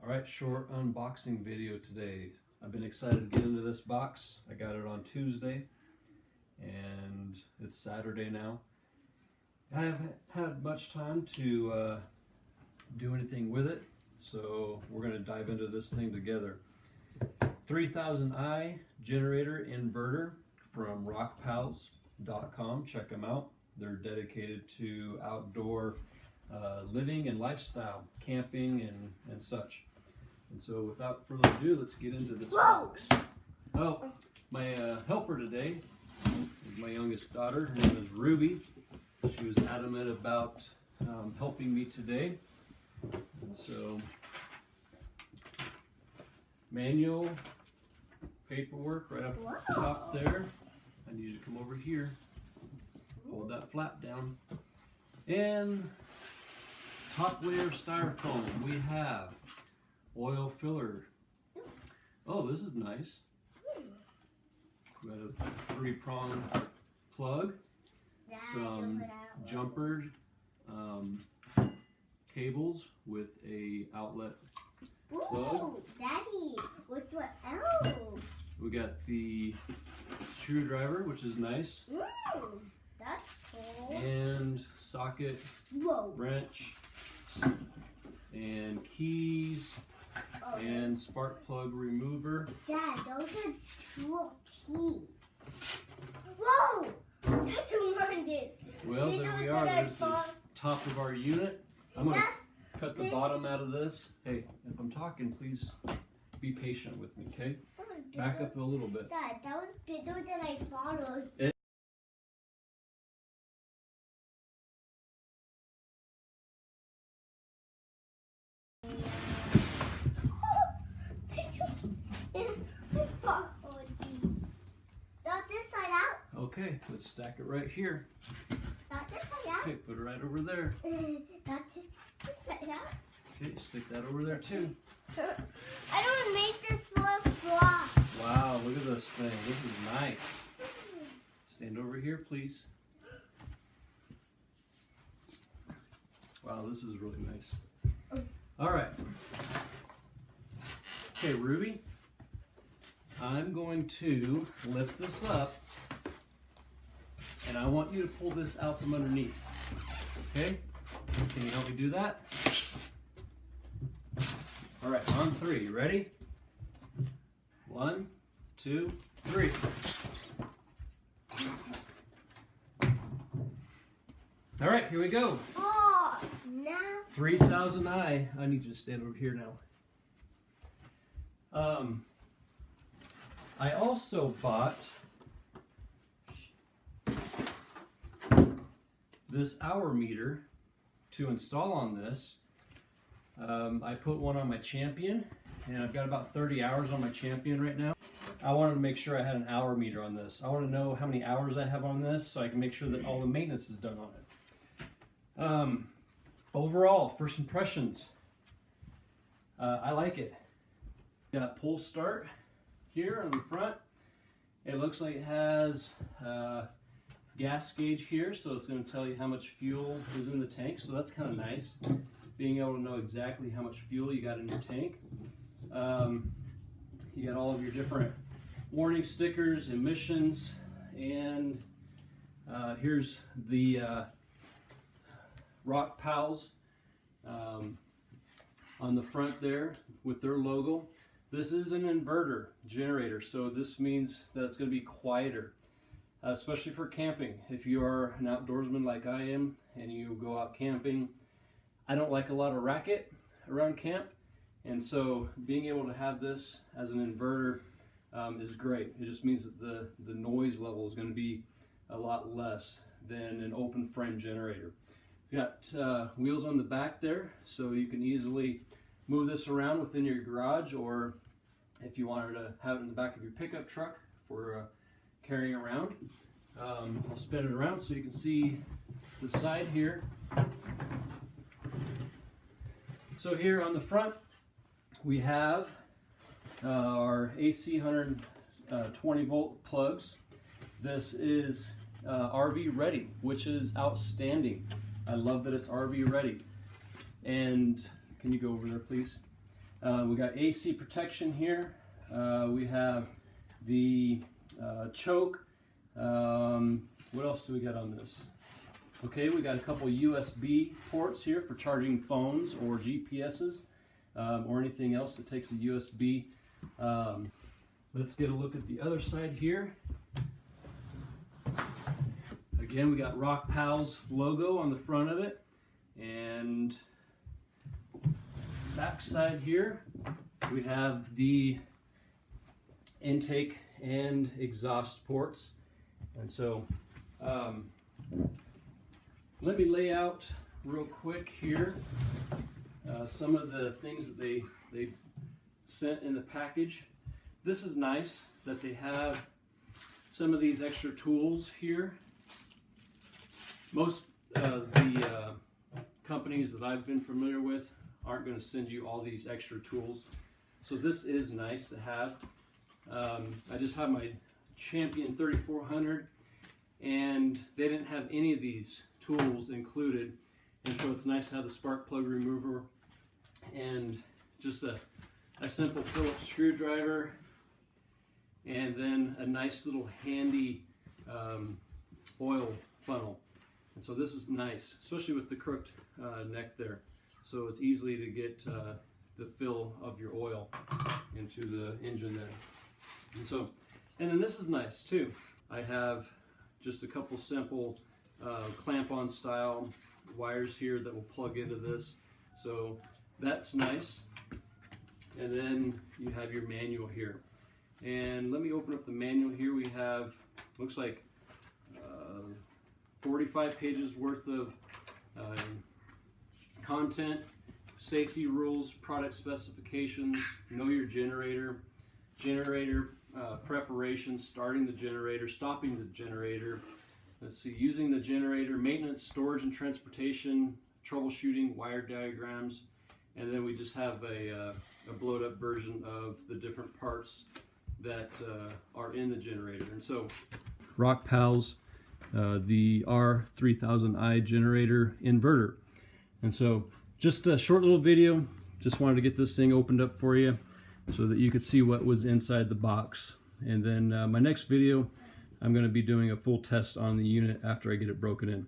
Alright, short unboxing video today. I've been excited to get into this box. I got it on Tuesday and it's Saturday now. I haven't had much time to do anything with it, so we're going to dive into this thing together. 3000i generator inverter from RockPals.com. Check them out. They're dedicated to outdoor living and lifestyle, camping and such. And so without further ado, let's get into this box. Oh, my helper today is my youngest daughter. Her name is Ruby. She was adamant about helping me today. And so, manual, paperwork right up the top there. I need you to come over here. Hold that flap down. And top layer styrofoam. We have oil filler. Oh, this is nice. We got a 3-prong plug, some jumpered cables with a outlet plug. Ooh, Daddy, what else? We got the screwdriver, which is nice. Ooh, that's cool. And socket, wrench, and keys, and spark plug remover. Dad, those are tool keys. Whoa! That's humongous. Well, there we are. There's the top of our unit. I'm going to cut the bottom out of this. Hey, if I'm talking, please be patient with me, okay? Back up a little bit. Dad, that was bigger than I followed. Not this side out. Okay, let's stack it right here. Not this side out. Okay, put it right over there. Not this side out. Okay, stick that over there too. I don't make this flip-flop. Wow, look at this thing. This is nice. Stand over here, please. Wow, this is really nice. All right. Okay, Ruby, I'm going to lift this up, and I want you to pull this out from underneath. Okay? Can you help me do that? All right, on 3. Ready? 1, 2, 3. All right, here we go. Oh, nasty. 3000i. I need you to stand over here now. I also bought this hour meter to install on this. I put one on my Champion, and I've got about 30 hours on my Champion right now. I wanted to make sure I had an hour meter on this. I want to know how many hours I have on this so I can make sure that all the maintenance is done on it. Overall, first impressions, I like it. Got pull start here on the front. It looks like it has gas gauge here, so it's going to tell you how much fuel is in the tank, so that's kind of nice, being able to know exactly how much fuel you got in your tank. You got all of your different warning stickers, emissions, and here's the RockPals on the front there with their logo. This is an inverter generator, so this means that it's going to be quieter, especially for camping. If you are an outdoorsman like I am and you go out camping, I don't like a lot of racket around camp, and so being able to have this as an inverter is great. It just means that the noise level is going to be a lot less than an open frame generator. You've got wheels on the back there, so you can easily move this around within your garage, or if you wanted to have it in the back of your pickup truck for carrying around. I'll spin it around so you can see the side here. So here on the front we have our AC 120 volt plugs. This is RV ready, which is outstanding. I love that it's RV ready. And can you go over there, please? We got AC protection here. We have the choke. What else do we got on this? Okay, we got a couple USB ports here for charging phones or GPSs or anything else that takes a USB. Let's get a look at the other side here. Again, we got RockPals logo on the front of it, and back side here we have the intake and exhaust ports. And so let me lay out real quick here some of the things that they sent in the package. This is nice that they have some of these extra tools here. Most of the companies that I've been familiar with aren't going to send you all these extra tools. So this is nice to have. I just have my Champion 3400 and they didn't have any of these tools included, and so it's nice to have the spark plug remover and just a simple Phillips screwdriver, and then a nice little handy oil funnel. And so this is nice, especially with the crooked neck there, so it's easily to get the fill of your oil into the engine there. And then this is nice too. I have just a couple simple clamp-on style wires here that will plug into this, so that's nice. And then you have your manual here, and let me open up the manual here. We have, looks like 45 pages worth of content, safety rules, product specifications, know your generator, preparation, starting the generator, stopping the generator, let's see, using the generator, maintenance, storage and transportation, troubleshooting, wire diagrams, and then we just have a blowed up version of the different parts that are in the generator. And so RockPals, the R3000i generator inverter. And so just a short little video, just wanted to get this thing opened up for you so that you could see what was inside the box. And then my next video, I'm going to be doing a full test on the unit after I get it broken in.